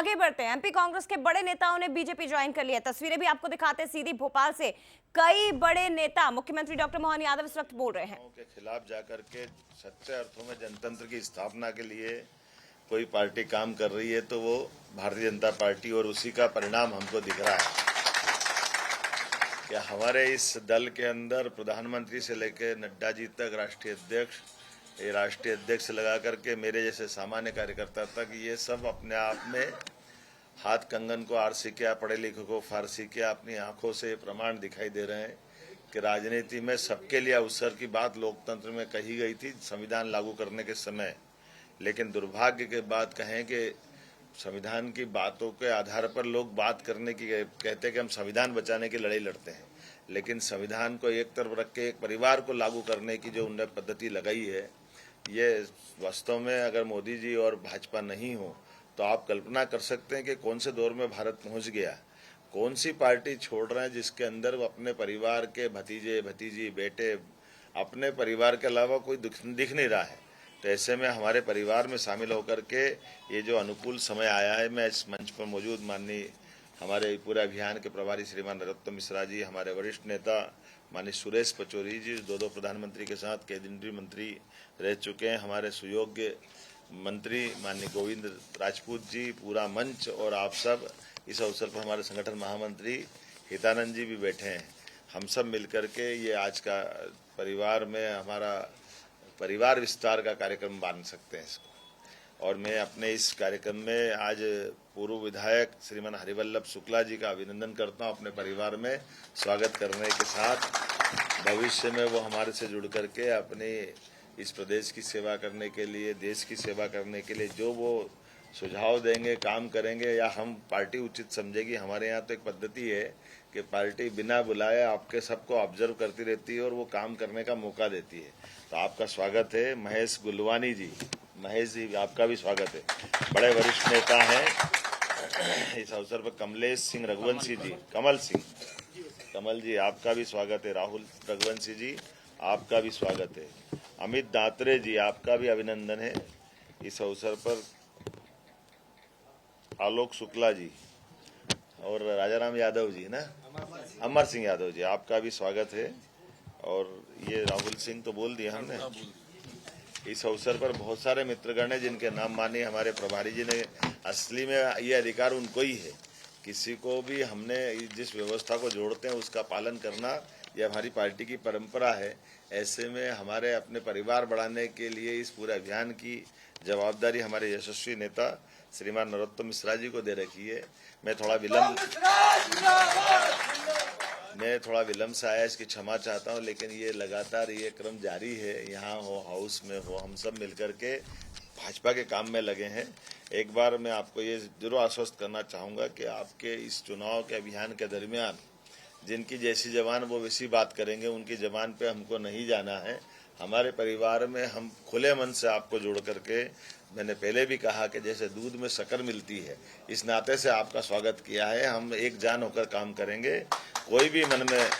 आगे बढ़ते हैं। एमपी कांग्रेस के बड़े नेताओं ने बीजेपी ज्वाइन कर लिया। तस्वीरें भी आपको दिखाते हैं सीधी भोपाल से। कई बड़े नेता, मुख्यमंत्री डॉक्टर मोहन यादव इस वक्त बोल रहे हैं के खिलाफ जाकर के सच्चे अर्थों में जनतंत्र की स्थापना के लिए कोई पार्टी काम कर रही है तो वो भारतीय जनता पार्टी, और उसी का परिणाम हमको दिख रहा है कि हमारे इस दल के अंदर प्रधानमंत्री से लेकर नड्डा जी तक, राष्ट्रीय अध्यक्ष लगा करके मेरे जैसे सामान्य कार्यकर्ता तक, ये सब अपने आप में हाथ कंगन को आरसी किया, पढ़े लिखे को फारसी किया, अपनी आंखों से प्रमाण दिखाई दे रहे हैं कि राजनीति में सबके लिए अवसर की बात लोकतंत्र में कही गई थी संविधान लागू करने के समय। लेकिन दुर्भाग्य के बात कहें कि संविधान की बातों के आधार पर लोग बात करने की कहते हैं कि हम संविधान बचाने की लड़ाई लड़ते हैं, लेकिन संविधान को एक तरफ रख के एक परिवार को लागू करने की जो उन्होंने पद्धति लगाई है, ये वास्तव में अगर मोदी जी और भाजपा नहीं हो तो आप कल्पना कर सकते हैं कि कौन से दौर में भारत पहुंच गया। कौन सी पार्टी छोड़ रहे हैं जिसके अंदर वो अपने परिवार के भतीजे, भतीजी, बेटे, अपने परिवार के अलावा कोई दिख नहीं रहा है। तो ऐसे में हमारे परिवार में शामिल होकर के ये जो अनुकूल समय आया है, मैं इस मंच पर मौजूद माननीय हमारे पूरे अभियान के प्रभारी श्रीमान नरोत्तम मिश्रा जी, हमारे वरिष्ठ नेता माननीय सुरेश पचौरी जी, दो प्रधानमंत्री के साथ केंद्रीय मंत्री रह चुके हैं, हमारे सुयोग्य मंत्री माननीय गोविंद राजपूत जी, पूरा मंच, और आप सब इस अवसर पर हमारे संगठन महामंत्री हितानंद जी भी बैठे हैं। हम सब मिलकर के ये आज का परिवार में हमारा परिवार विस्तार का कार्यक्रम बांध सकते हैं इसको। और मैं अपने इस कार्यक्रम में आज पूर्व विधायक श्रीमान हरिवल्लभ शुक्ला जी का अभिनंदन करता हूं, अपने परिवार में स्वागत करने के साथ भविष्य में वो हमारे से जुड़ करके अपने इस प्रदेश की सेवा करने के लिए, देश की सेवा करने के लिए जो वो सुझाव देंगे, काम करेंगे, या हम पार्टी उचित समझेगी। हमारे यहाँ तो एक पद्धति है कि पार्टी बिना बुलाए आपके सबको ऑब्जर्व करती रहती है और वो काम करने का मौका देती है। तो आपका स्वागत है। महेश गुलवानी जी, महेश जी आपका भी स्वागत है, बड़े वरिष्ठ नेता हैं। इस अवसर पर कमलेश सिंह रघुवंशी जी, कमल जी आपका भी स्वागत है। राहुल रघुवंशी जी आपका भी स्वागत है। अमित दात्रे जी आपका भी अभिनंदन है। इस अवसर पर आलोक शुक्ला जी और राजाराम यादव जी ना, अमर सिंह यादव जी आपका भी स्वागत है। और ये राहुल सिंह तो बोल दिया हमने। इस अवसर पर बहुत सारे मित्रगण हैं जिनके नाम मानिए हमारे प्रभारी जी ने, असली में ये अधिकार उनको ही है। किसी को भी हमने जिस व्यवस्था को जोड़ते हैं उसका पालन करना, ये हमारी पार्टी की परंपरा है। ऐसे में हमारे अपने परिवार बढ़ाने के लिए इस पूरे अभियान की जवाबदारी हमारे यशस्वी नेता श्रीमान नरोत्तम मिश्रा जी को दे रखी है। मैं थोड़ा विलम्ब से आया, इसकी क्षमा चाहता हूं, लेकिन ये लगातार ये क्रम जारी है। यहाँ हो, हाउस में हो, हम सब मिलकर के भाजपा के काम में लगे हैं। एक बार मैं आपको ये जरूर आश्वस्त करना चाहूंगा कि आपके इस चुनाव के अभियान के दरमियान जिनकी जैसी जबान वो वैसी बात करेंगे, उनकी जबान पे हमको नहीं जाना है। हमारे परिवार में हम खुले मन से आपको जोड़ करके, मैंने पहले भी कहा कि जैसे दूध में शक्कर मिलती है, इस नाते से आपका स्वागत किया है। हम एक जान होकर काम करेंगे। कोई भी मन में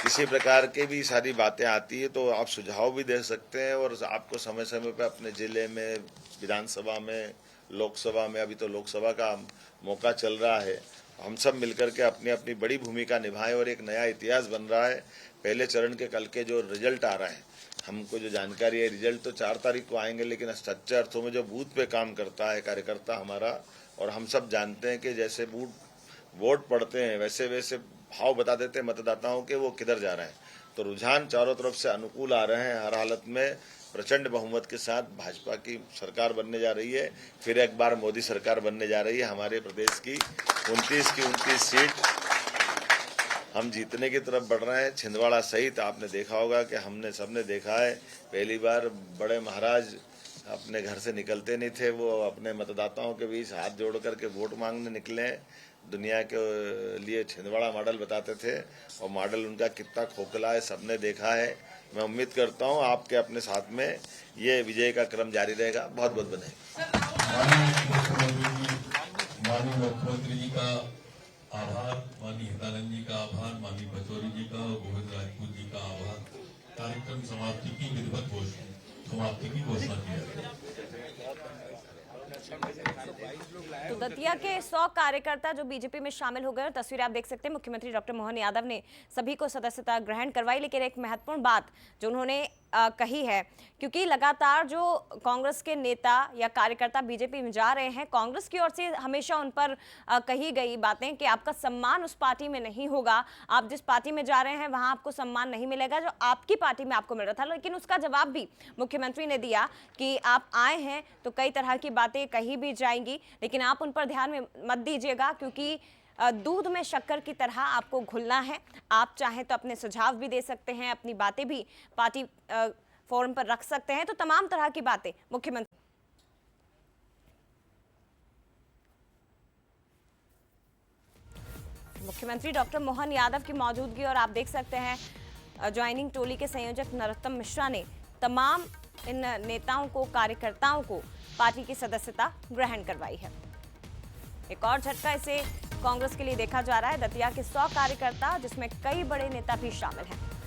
किसी प्रकार की भी सारी बातें आती है तो आप सुझाव भी दे सकते हैं, और आपको समय समय पर अपने जिले में, विधानसभा में, लोकसभा में, अभी तो लोकसभा का मौका चल रहा है, हम सब मिलकर के अपनी अपनी बड़ी भूमिका निभाएं और एक नया इतिहास बन रहा है। पहले चरण के कल के जो रिजल्ट आ रहे हैं, हमको जो जानकारी है, रिजल्ट तो 4 तारीख को आएंगे, लेकिन सच्चे अर्थों में जो बूथ पे काम करता है कार्यकर्ता हमारा, और हम सब जानते हैं कि जैसे वोट पड़ते हैं वैसे वैसे भाव बता देते हैं मतदाताओं के वो किधर जा रहे हैं। तो रुझान चारों तरफ से अनुकूल आ रहे हैं। हर हालत में प्रचंड बहुमत के साथ भाजपा की सरकार बनने जा रही है। फिर एक बार मोदी सरकार बनने जा रही है। हमारे प्रदेश की 29 सीट हम जीतने की तरफ बढ़ रहे हैं। छिंदवाड़ा सहित आपने देखा होगा कि हमने सबने देखा है, पहली बार बड़े महाराज अपने घर से निकलते नहीं थे, वो अपने मतदाताओं के बीच हाथ जोड़ करके वोट मांगने निकले। दुनिया के लिए छिंदवाड़ा मॉडल बताते थे, और मॉडल उनका कितना खोखला है सबने देखा है। मैं उम्मीद करता हूं आपके अपने साथ में ये विजय का क्रम जारी रहेगा। बहुत बहुत बधाई। माननीय मुख्यमंत्री जी का आभार, माननीय हितानंद जी का आभार, माननीय पचौरी जी का, गोविंद राजपूत जी का आभार। कार्यक्रम समाप्ति की विधिवत समाप्ति की घोषणा की जाती है। तो दतिया के 100 कार्यकर्ता जो बीजेपी में शामिल हो गए और तस्वीरें आप देख सकते हैं। मुख्यमंत्री डॉक्टर मोहन यादव ने सभी को सदस्यता ग्रहण करवाई, लेकिन एक महत्वपूर्ण बात जो उन्होंने कही है, क्योंकि लगातार जो कांग्रेस के नेता या कार्यकर्ता बीजेपी में जा रहे हैं, कांग्रेस की ओर से हमेशा उन पर कही गई बातें कि आपका सम्मान उस पार्टी में नहीं होगा, आप जिस पार्टी में जा रहे हैं वहां आपको सम्मान नहीं मिलेगा जो आपकी पार्टी में आपको मिल रहा था। लेकिन उसका जवाब भी मुख्यमंत्री ने दिया कि आप आए हैं तो कई तरह की बातें कही भी जाएंगी, लेकिन आप उन पर ध्यान में मत दीजिएगा, क्योंकि दूध में शक्कर की तरह आपको घुलना है। आप चाहें तो अपने सुझाव भी दे सकते हैं, अपनी बातें भी पार्टी फोरम पर रख सकते हैं। तो तमाम तरह की बातें मुख्यमंत्री डॉक्टर मोहन यादव की मौजूदगी, और आप देख सकते हैं ज्वाइनिंग टोली के संयोजक नरोत्तम मिश्रा ने तमाम इन नेताओं को, कार्यकर्ताओं को पार्टी की सदस्यता ग्रहण करवाई है। एक और झटका इसे कांग्रेस के लिए देखा जा रहा है। दतिया के 100 कार्यकर्ता, जिसमें कई बड़े नेता भी शामिल हैं।